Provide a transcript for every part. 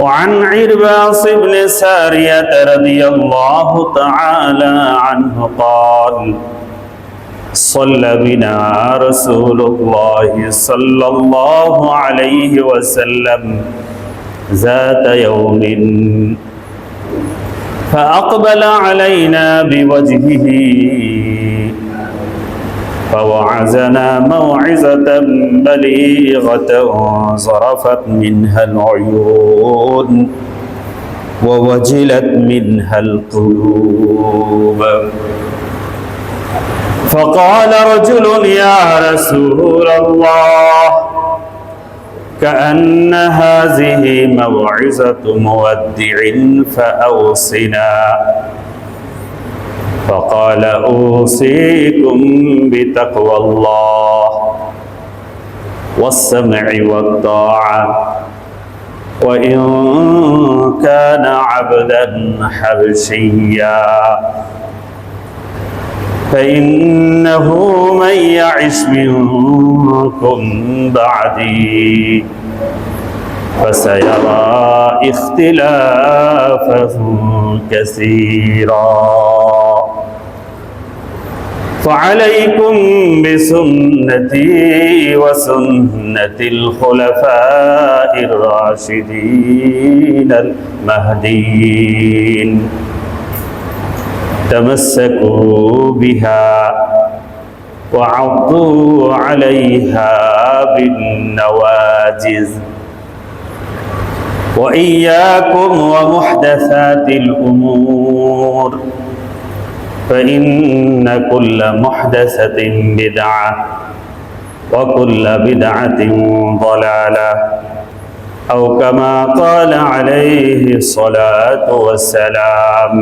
وعن عرباص بن سارية رضي الله تعالى عنه قال صلى بنا رسول الله صلى الله عليه وسلم ذات يوم فأقبل علينا بوجهه فوعظنا موعظة بليغة ظرفت منها العيون ووجلت منها القلوب فقال رجل يا رسول الله كأن هذه موعظة مودع فأوصنا فقال أوصيكم بتقوى الله والسمع والطاعة وإن كان عبدا حبشيا فإنه من يعش منكم بعدي فسيرى اختلافا كثيرا فعليكم بسنتي وسنة الخلفاء الراشدين المهديين تمسكوا بها وعضوا عليها بالنواجذ وإياكم ومحدثات الأمور فإن كل محدثة بدعة وكل بدعة ضلالة أو كما قال عليه الصلاة والسلام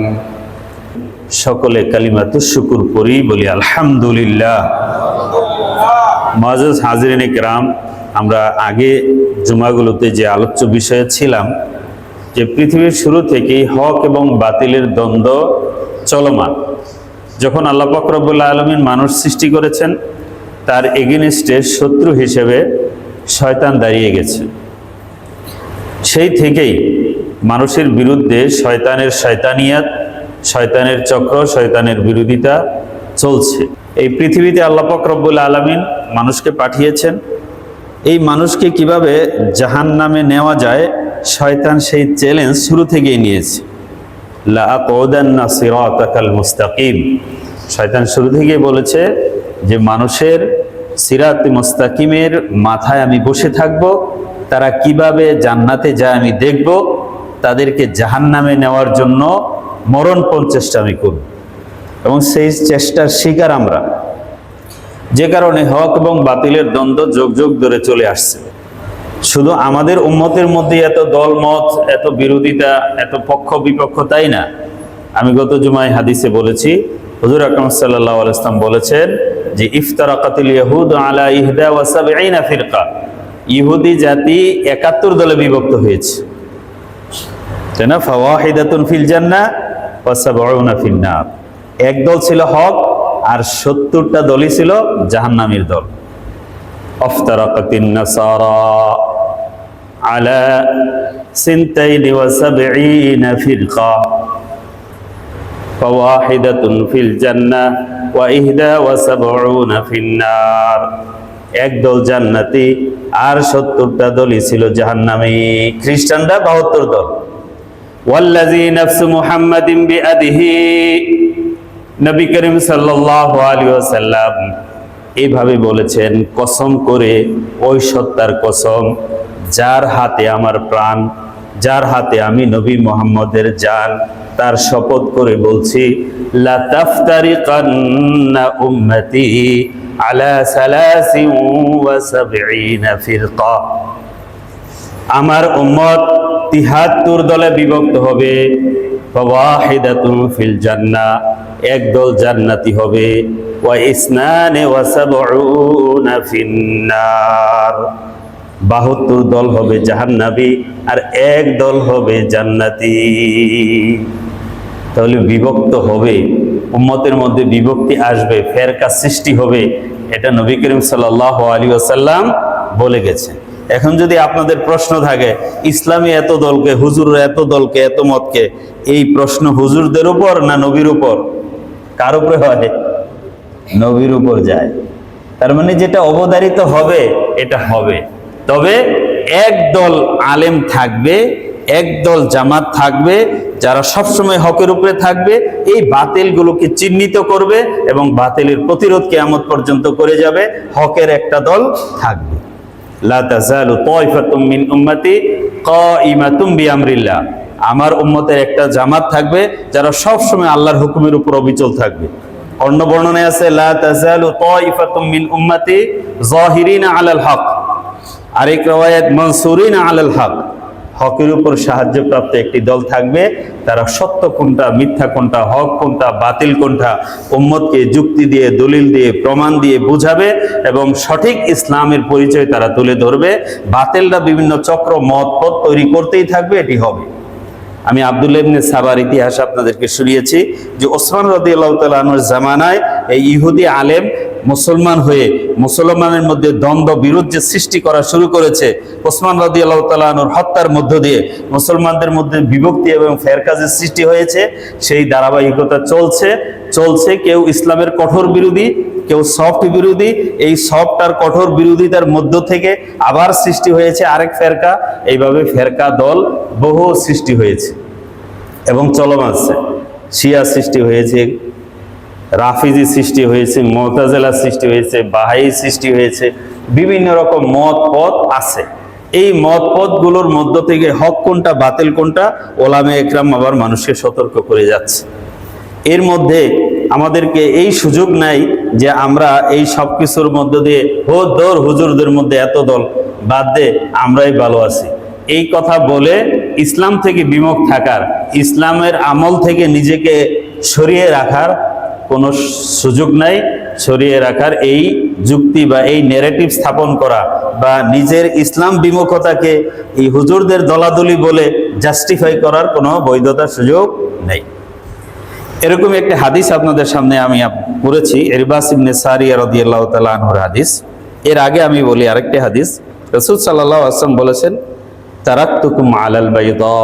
সকলে কালিমাতুশ শুকর পড়ি বলি আলহামদুলিল্লাহ। মুআজ্জাজ হাজিরিন কিরাম, আমরা আগে জুমাগুলোতে যে আলোচ্য বিষয়ে ছিলাম যে পৃথিবীর শুরু থেকেই হক এবং বাতিলের দ্বন্দ্ব চলমান। যখন আল্লাহ পাক রব্বুল আলামিন মানুষ সৃষ্টি করেছেন, তার এগেইনস্টে শত্রু হিসেবে শয়তান দাঁড়িয়ে গেছে। সেই থেকেই মানুষের বিরুদ্ধে শয়তানের শয়তানিয়াত, শয়তানের চক্র, শয়তানের বিরোধিতা চলছে। এই পৃথিবীতে আল্লাহ পাক রব্বুল আলামিন মানুষকে পাঠিয়েছেন। এই মানুষকে কিভাবে জাহান্নামে নেওয়া যায়, শয়তান সেই চ্যালেঞ্জ শুরু থেকেই নিয়েছে। লা আকুদান্না সিরাতাকাল মুস্তাকিম, শয়তান শুরু থেকেই বলেছে যে মানুষের সিরাতে মুস্তাকিমের মাথায় আমি বসে থাকব, তারা কিভাবে জান্নাতে যায় আমি দেখব, তাদেরকে জাহান্নামে নেওয়ার জন্য মরণপণ চেষ্টা আমি করব। এবং সেই চেষ্টার শিকার আমরা, যে কারণে হক এবং বাতিলের দ্বন্দ্ব যুগ যুগ ধরে চলে আসছে। শুধু আমাদের উম্মতের মধ্যে এত দলমত, এত বিরোধিতা, এত পক্ষ বিপক্ষ তাই না। আমি গত জুমায় হাদিসে বলেছি, হুজুর আকরাম সাল্লাল্লাহু আলাইহি ওয়াসাল্লাম বলেছেন যে ইফতারাকাতিল ইয়াহুদ আলা 71 ফিরকা, ইহুদি জাতি 71 দলে বিভক্ত হয়েছে, তাই না। ফাওয়াহিদাতুন ফিল জান্নাহ ওয়া 70 ফিন নার, এক দল ছিল হক আর 70টা দলই ছিল জাহান্নামীর দল। আফতারাকাতিন নাসারা আলা 72 ফিরকা ফাওয়াহিদাতুন ফিল জান্নাহ ওয়া 71 ফিন নার, এক দল জান্নাতি আর 70টা দলই ছিল জাহান্নামী। খ্রিস্টানরা 72 দল। ওয়াল্লাযী নাফসু মুহাম্মাদিন বিয়াদিহি, নবী করিম সাল্লাল্লাহু আলাইহি ওয়াসাল্লাম এইভাবে বলেছেন, কসম করে ওই সত্তার কসম যার হাতে আমার প্রাণ, যার হাতে আমি নবী মুহাম্মদের জান, তার শপথ করে বলছি, লা তাফতারিকান্না উম্মতি আলা 73 ফিরকা, আমার উম্মত 73 দলে বিভক্ত হবে। ফাওয়াহিদাতুন ফিল জান্নাহ, এক দল জান্নাতি হবে। ওয়া 72 ফিন নার, 72 দল হবে জাহান্নামী আর এক দল হবে জান্নাতি। তাহলে বিভক্ত হবে, উম্মতের মধ্যে বিভক্তি আসবে, ফেরকা সৃষ্টি হবে, এটা নবী করিম সাল্লাল্লাহু আলাইহি ওয়াসাল্লাম বলে গেছেন। এখন যদি আপনাদের প্রশ্ন থাকে ইসলামী এত দলকে, হুজুর এত দলকে, এত মতকে, এই প্রশ্ন হুজুরদের উপর না নবীর উপর? কার উপরে হয়? নবীর উপর যায়। তার মানে যেটা অবধারিত হবে এটা হবে। তবে একদল আলেম থাকবে, একদল জামাত থাকবে যারা সবসময় হকের উপরে থাকবে, এই বাতিলগুলোকে চিহ্নিত করবে এবং বাতিলের প্রতিরোধ কিয়ামত পর্যন্ত করে যাবে। হকের একটা দল থাকবে। লা তাযালু তায়ফাতুম মিন উম্মতি কাইমাতুম বিআমরিল্লাহ, আমার উম্মতের একটা জামাত থাকবে যারা সবসময় আল্লাহর হুকুমের উপর অবিচল থাকবে। অন্য বর্ণনায় আছে লা তাযালু তায়ফাতুম মিন উম্মতি যাহিরিনা আলাল হক, আরেক riwayat মানসুরিনা আলাল হক, হকের উপর সাহায্যপ্রাপ্ত একটি দল থাকবে। তারা সত্য কোনটা, মিথ্যা কোনটা, হক কোনটা, বাতিল কোনটা উম্মতকে যুক্তি দিয়ে, দলিল দিয়ে, প্রমাণ দিয়ে বুঝাবে এবং সঠিক ইসলামের পরিচয় তারা তুলে ধরবে। বাতিলরা বিভিন্ন চক্র, মত, পথ তৈরি করতেই থাকবে, এটি হবে। আমি আব্দুল্লাহ ইবনে সাবার ইতিহাস আপনাদেরকে শুনিয়েছি যে ওসমান রাদিয়াল্লাহু তাআলা আনহুর জামানায় এই ইহুদি আলেম মুসলমান হয়ে মুসলমানের মধ্যে দ্বন্দ্ব, বিরোধ যে সৃষ্টি করা শুরু করেছে, ওসমান রাদিয়াল্লাহু তাআলা আনহুর হত্যার মধ্য দিয়ে মুসলমানদের মধ্যে বিভক্তি এবং ফেরকাজের সৃষ্টি হয়েছে। সেই ধারাবাহিকতা চলছে। কেউ ইসলামের কঠোর বিরোধী, কেউ সফট বিরোধী। এই সফট আর কঠোর বিরোধিতার মধ্য থেকে আবার সৃষ্টি হয়েছে আরেক ফেরকা। এইভাবে ফেরকা দল বহু সৃষ্টি হয়েছে এবং চলমান আছে। শিয়া সৃষ্টি হয়েছে, রাফিজি সৃষ্টি হয়েছে, মুতাজিলা সৃষ্টি হয়েছে, বাহাই সৃষ্টি হয়েছে, বিভিন্ন রকম মত পথ আছে। এই মত পথগুলোর মধ্য থেকে হক কোনটা, বাতিল কোনটা, ওলামে একরাম আবার মানুষকে সতর্ক করে যাচ্ছে। এর মধ্যে আমাদেরকে এই সুযোগ নাই যে আমরা এই সব কিছুর মধ্য দিয়ে হুজুরদের মধ্যে এত দল বাদ দে, আমরাই ভালো আছি, এই কথা বলে ইসলাম থেকে বিমুখ থাকার, ইসলামের আমল থেকে নিজেকে সরিয়ে রাখার কোনো সুযোগ নাই। সরিয়ে রাখার এই যুক্তি বা এই ন্যারেটিভ স্থাপন করা বা নিজের ইসলাম বিমুখতাকে এই হুজুরদের দলাদলি বলে জাস্টিফাই করার কোনো বৈধতার সুযোগ নেই। এরকম একটি হাদিস আপনাদের সামনে আমি পড়েছি, ইরবাস ইবনে সারিয়া রাদিয়াল্লাহু তাআলা আনহুর হাদিস। এর আগে আমি বলি আরেকটি হাদিস। রাসূল সাল্লাল্লাহু আলাইহি ওয়াসাল্লাম বলেছেন, তারাকতুকুম আলাল বাইদা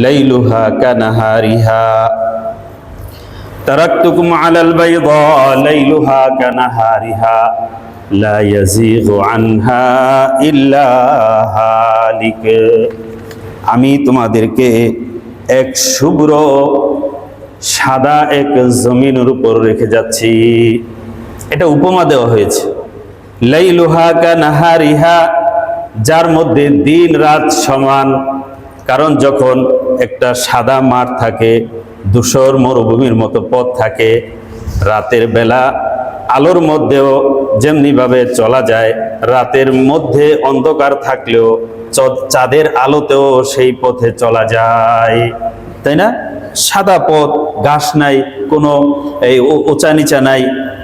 লাইলুহা কানাহারিহা, তারাকতুকুম আলাল বাইদা লাইলুহা কানাহারিহা লা ইয়াযীগু আনহা ইল্লা হালিক। আমি তোমাদেরকে এক শুভ্র সাদা এক জমিনের উপর রেখে যাচ্ছি। এটা উপমা দেওয়া হয়েছে। লাইলুহা কানাহারিহা, যার মধ্যে দিন রাত সমান। কারণ যখন একটা সাদা মাঠ থাকে, ধূসর মরুভূমির মতো পথ থাকে, রাতের বেলা আলোর মধ্যেও যেমনিভাবে চলা যায়, রাতের মধ্যে অন্ধকার থাকলেও চাঁদের আলোতেও সেই পথে চলা যায়, তাই না? সাদা পথ, ঘাস নাই, কোনো এই উঁচা নিচা নাই,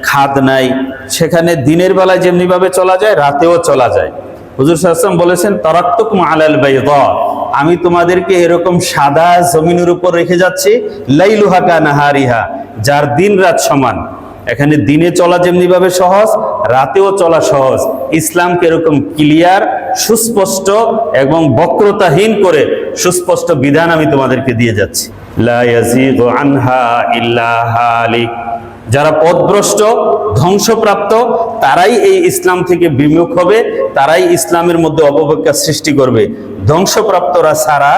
খাদ নাই, সেখানে দিনের বেলায় যেমনিভাবে চলা যায় রাতেও চলা যায়। হুজুর সাল্লাল্লাহু আলাইহি ওয়াসাল্লাম বলেছেন, তারাকতুকুম আলাল বাইদা, আমি তোমাদেরকে এরকম সাদা জমিনের উপর রেখে যাচ্ছি, লাইলুহা কানাহারিহা, যার দিন রাত সমান। এখানে দিনে চলা যেমনিভাবে সহজ, রাতেও চলা সহজ। ইসলামকে এরকম ক্লিয়ার, সুস্পষ্ট এবং বক্রতাহীন করে সুস্পষ্ট বিধান আমি তোমাদেরকে দিয়ে যাচ্ছি। লা ইয়াযীগু আনহা ইল্লা হালিক, যারা পথভ্রষ্ট, ধ্বংসপ্রাপ্ত, তারাই এই ইসলাম থেকে বিমুখ হবে, তারাই ইসলামের মধ্যে অপব্যাখ্যা সৃষ্টি করবে। ধ্বংসপ্রাপ্তরা ছাড়া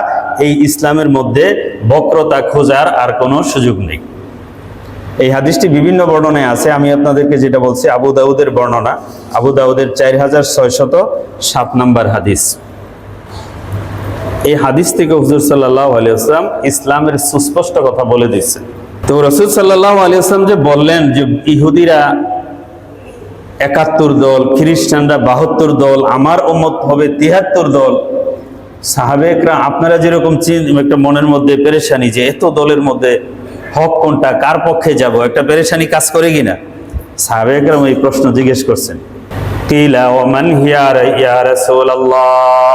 এই ইসলামের মধ্যে বক্রতা খোঁজার আর কোনো সুযোগ নেই। এই হাদিসটি বিভিন্ন বর্ণনায় আছে। আমি আপনাদেরকে যেটা বলছি আবু দাউদের বর্ণনা, আবু দাউদের 4607 নম্বর হাদিস। এই হাদিস থেকে হুজুর সাল্লাল্লাহু আলাইহি ওয়াসাল্লাম ইসলামের সুস্পষ্ট কথা বলে দিচ্ছেন। তো রাসূল সাল্লাল্লাহু আলাইহি ওয়াসাল্লাম যে বললেন যে ইহুদিরা ৭১ দল, খ্রিস্টানরা ৭২ দল, আমার উম্মত হবে ৭৩ দল। সাহাবে একরাম আপনারা যেরকম একটা মনের মধ্যে পেরেশানি যে এত দলের মধ্যে হক কোনটা, কার পক্ষে যাব, একটা পেরেশানি কাজ করে কিনা, সাহাবে একরাম এই প্রশ্ন জিজ্ঞেস করছেন। কিলা ওয়া মান হিয়া ইয়া রাসূলুল্লাহ,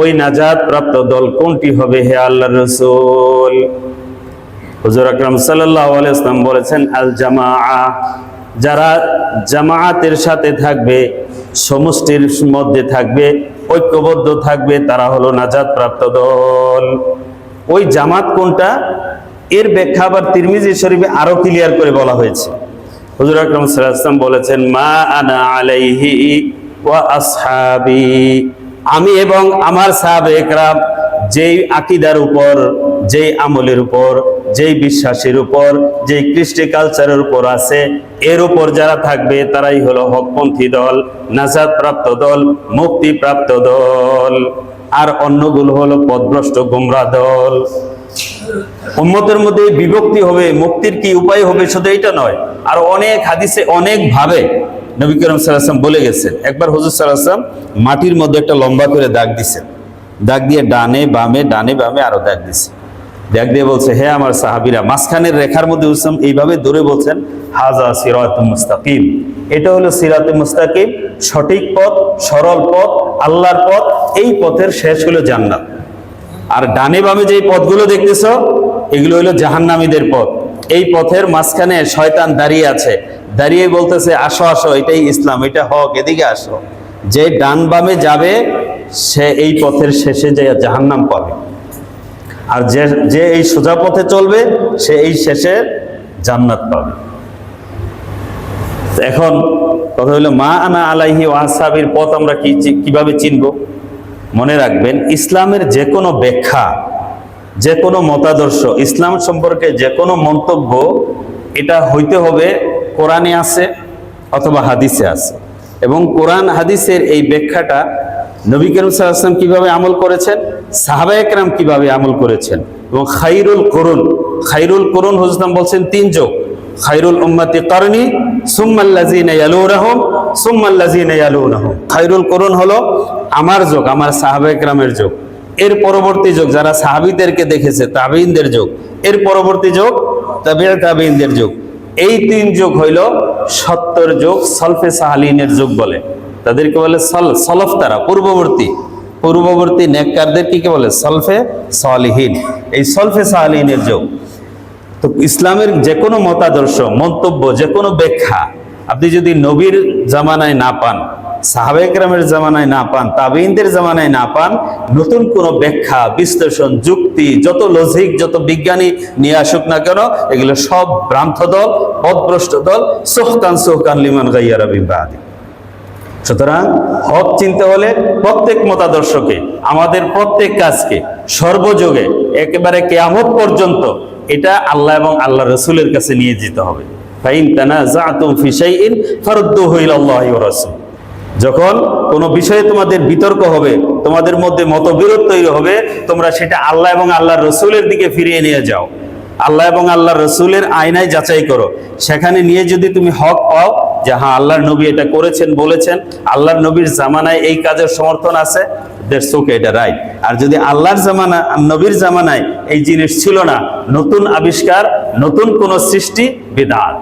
ওই নাজাত প্রাপ্ত দল কোনটি হবে হে আল্লাহর রাসূল? হুজুর আকরাম সাল্লাল্লাহু আলাইহি ওয়াসাল্লাম বলেছেন, আল জামাআ, যারা জামাআতের সাথে থাকবে, সমষ্টির মধ্যে থাকবে, ঐক্যবদ্ধ থাকবে, তারা হলো নাজাত প্রাপ্ত দল। ওই জামাত কোনটা, এর ব্যাখ্যা আবার তিরমিজি শরীফে আরো ক্লিয়ার করে বলা হয়েছে। হুজুর আকরাম সাল্লাল্লাহু আলাইহি ওয়াসাল্লাম বলেছেন, মা আনা আলাইহি ওয়া আসহাবি, আমি এবং আমার সাহাবে একরাম যেই আকীদার উপর, যেই আমলের উপর, যেই বিশ্বাসের উপর, যেই কৃষ্টি কালচারের উপর আছে, এর উপর যারা থাকবে তারাই হলো হকপন্থী দল, নাজাত প্রাপ্ত দল, মুক্তি প্রাপ্ত দল। আর অন্যগুলো হলো পথভ্রষ্ট গোমরা দল। উম্মতের মধ্যে বিভক্তি হবে, মুক্তির কি উপায় হবে শুধু এটা নয়, আর অনেক হাদিসে অনেক ভাবে নবী করিম সাল্লাল্লাহু আলাইহি ওয়াসাল্লাম বলে গেছেন। একবার হুজুর সাল্লাল্লাহু আলাইহি ওয়াসাল্লাম মাটির মধ্যে একটা লম্বা করে দাগ দিছেন, দাগ দিয়ে ডানে বামে আরো দাগ দিছে, দাগ দিয়ে বলছে, হে আমার সাহাবীরা, মাঝখানের রেখার মধ্যে হুজুর এইভাবে ধরে বলছেন, হাজা সিরাতুল মুস্তাকিম, এটা হলো সিরাতুল মুস্তাকিম, সঠিক পথ, সরল পথ, আল্লাহর পথ, এই পথের শেষ হলো জান্নাত। আর ডানে বামে যে পথগুলো দেখতেছো, এগুলো হলো জাহান্নামীদের পথ। এই পথের মাঝখানে শয়তান দাঁড়িয়ে আছে, দাঁড়িয়ে বলতেছে, আসো আসো, এটাই ইসলাম, এটা হক, এদিকে আসো। যে ডান বামে যাবে সে এই পথের শেষে যে জাহান্নাম পাবে, আর যে এই সোজা পথে চলবে সে এই শেষে জান্নাত পাবে। এখন কথা হলো, মা আনা আলাইহি ওয়া আসহাবির পথ আমরা কিভাবে চিনব? মনে রাখবেন, ইসলামের যে কোনো ব্যাখ্যা, যে কোনো মতাদর্শ, ইসলাম সম্পর্কে যে কোনো মন্তব্য, এটা হইতে হবে কোরআনে আছে অথবা হাদিসে আছে। এবং কোরআন হাদিসের এই ব্যাখ্যাটা নবী করিম সাল্লাল্লাহু আলাইহি ওয়াসাল্লাম কিভাবে আমল করেছেন, সাহাবায়ে কেরাম কিভাবে আমল করেছেন, এবং খায়রুল কুরুন হুজুর বলছেন 3 যুগ, খায়রুল উম্মতি করনি সুম্মাল্লাযিনা ইয়ালুনাহুম সুম্মাল্লাযিনা ইয়ালুনাহুম। খায়রুল কুরুন হলো আমার যুগ, আমার সাহাবায়ে কেরামের যুগ। এর পরবর্তী যুগ যারা সাহাবীদেরকে দেখেছে, তাবেঈনদের যুগ। এর পরবর্তী যুগ তাবেঈনদের যুগ। এই 3 যুগ হইল সত্তর যুগ, সলফে সাহালিনের যুগ বলে। তাদেরকে বলে সলফ, তারা পূর্ববর্তী নেককারদেরকে কি বলে? সলফে সালিহিন। এই সলফে সাহালিনের যুগ। তো ইসলামের যে কোনো মতাদর্শ, মন্তব্য, যে কোনো ব্যাখ্যা আপনি যদি নবীর জামানায় না পান, সাহাবায়ে কেরামের জামানায় না পান, তাবেঈনদের জামানায় না পান, নতুন কোনো ব্যাখ্যা, বিশ্লেষণ, যুক্তি, যত লজিক, যত বিজ্ঞানী নিয়ে আসুক না কেন, এগুলো সব ভ্রান্ত দল, পথভ্রষ্ট দল। সুহকান লিমান গায়্যারা মিন বাদি। সুতরাং হক চিনতে হলে প্রত্যেক মতাদর্শকে, আমাদের প্রত্যেক কাজকে সর্বযুগে একেবারে কিয়ামত পর্যন্ত এটা আল্লাহ এবং আল্লাহ রাসূলের কাছে নিয়ে যেতে হবে। ফাইন তানাযাতুম ফি শাইইন ফারুদ্দুহু ইলাল্লাহি ওয়া রাসূল। যখন কোনো বিষয়ে তোমাদের বিতর্ক হবে, তোমাদের মধ্যে মতবিরোধ তৈরি হবে, তোমরা সেটা আল্লাহ এবং আল্লাহর রাসূলের দিকে ফিরিয়ে নিয়ে যাও। আল্লাহ এবং আল্লাহর রাসূলের আয়নায় যাচাই করো। সেখানে নিয়ে যদি তুমি হক পাও যে হ্যাঁ আল্লাহর নবী এটা করেছেন, বলেছেন, আল্লাহর নবীর জামানায় এই কাজের সমর্থন আছে, দ্যাটস ওকে, এটা রাইট। আর যদি আল্লাহর জামানা, নবীর জামানায় এই জিনিস ছিল না, নতুন আবিষ্কার, নতুন কোন সৃষ্টি, বিদআত।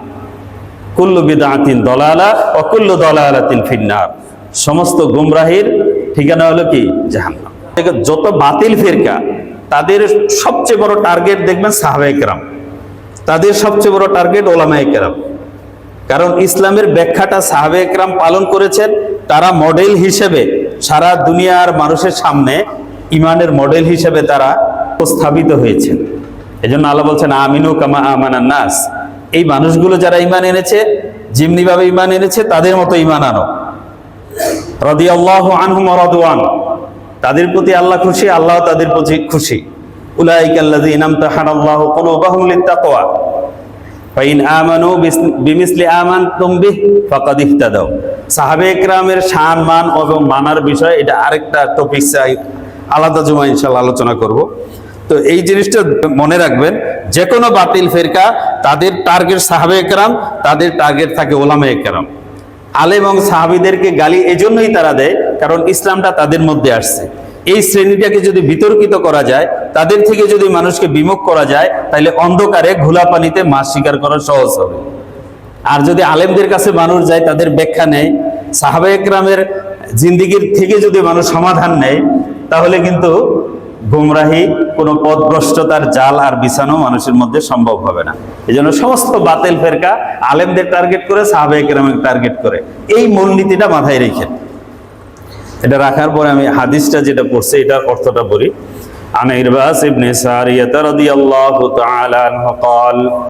কুল্লু বিদআতিন দালালা ওয়া কুল্লু দালালাতিন ফিন্নার। সমস্ত গুমরাহির ঠিকানা হলো কি? জাহান্নাম। যত বাতিল ফিরকা, তাদের সবচেয়ে বড় টার্গেট দেখবেন সাহাবায়ে কেরাম, তাদের সবচেয়ে বড় টার্গেট ওলামায়ে কেরাম। কারণ ইসলামের ব্যাখ্যাটা সাহাবায়ে কেরাম পালন করেছেন, তারা মডেল হিসেবে সারা দুনিয়ার মানুষের সামনে ইমানের মডেল হিসেবে তারা উপস্থাপিত হয়েছেন। এজন্য আল্লাহ বলছেন, আমিনু কামা আমানান নাস। এই মানুষগুলো যারা ঈমান এনেছে, যেমনিভাবে ঈমান এনেছে তাদের মতো ঈমান আনো। রাদিয়াল্লাহু আনহুম ওয়া রাদওয়ান। তাদের প্রতি আল্লাহ খুশি, আল্লাহ তাদের প্রতি খুশি। উলাইকাল্লাযীনা ইমতাহানাল্লাহু কুলুবাহুম লিত্তাকওয়া ফাইন আমানু বিমিসলি আমানতুম বিহি ফাকাদ ইহতাদাও। সাহাবায়ে কেরামের শান, মান এবং মানার বিষয়, এটা আরেকটা টপিক, চাই আলাদা জুমা ইনশাআল্লাহ আলোচনা করব। তো এই জিনিসটা মনে রাখবেন, যে কোনো বাতিল ফিরকা তাদের টার্গেট সাহাবায়ে কেরাম, তাদের টার্গেট থাকে ওলামায়ে কেরাম। আলেম এবং সাহাবীদেরকে গালি এজন্যই তারা দেয়, কারণ ইসলামটা তাদের মধ্যে আসছে। এই শ্রেণীটাকে যদি বিতর্কিত করা যায়, তাদের থেকে যদি মানুষকে বিমুখ করা যায়, তাহলে অন্ধকারে ঘোলা পানিতে মাছ শিকার করা সহজ হবে। আর যদি আলেমদের কাছে মানুষ যায়, তাদের ব্যাখ্যা নেয়, সাহাবায়ে কেরামের জিন্দেগির থেকে যদি মানুষ সমাধান নেয়, তাহলে কিন্তু গুমরাহি, কোনো পথভ্রষ্টতার জাল আর বিছানো মানুষের মধ্যে সম্ভব হবে না। এই জন্য সমস্ত বাতিল ফেরকা আলেমদের টার্গেট করে, সাহাবায়ে কেরামকে টার্গেট করে। এই মূলনীতিটা মাথায় রেখে, এটা রাখার পরে আমি হাদিসটা যেটা পড়ছে এটার অর্থটা বলি। আন ইরবাস ইবনে সারিয়াহ রাদিয়াল্লাহু তাআলা আনহু قال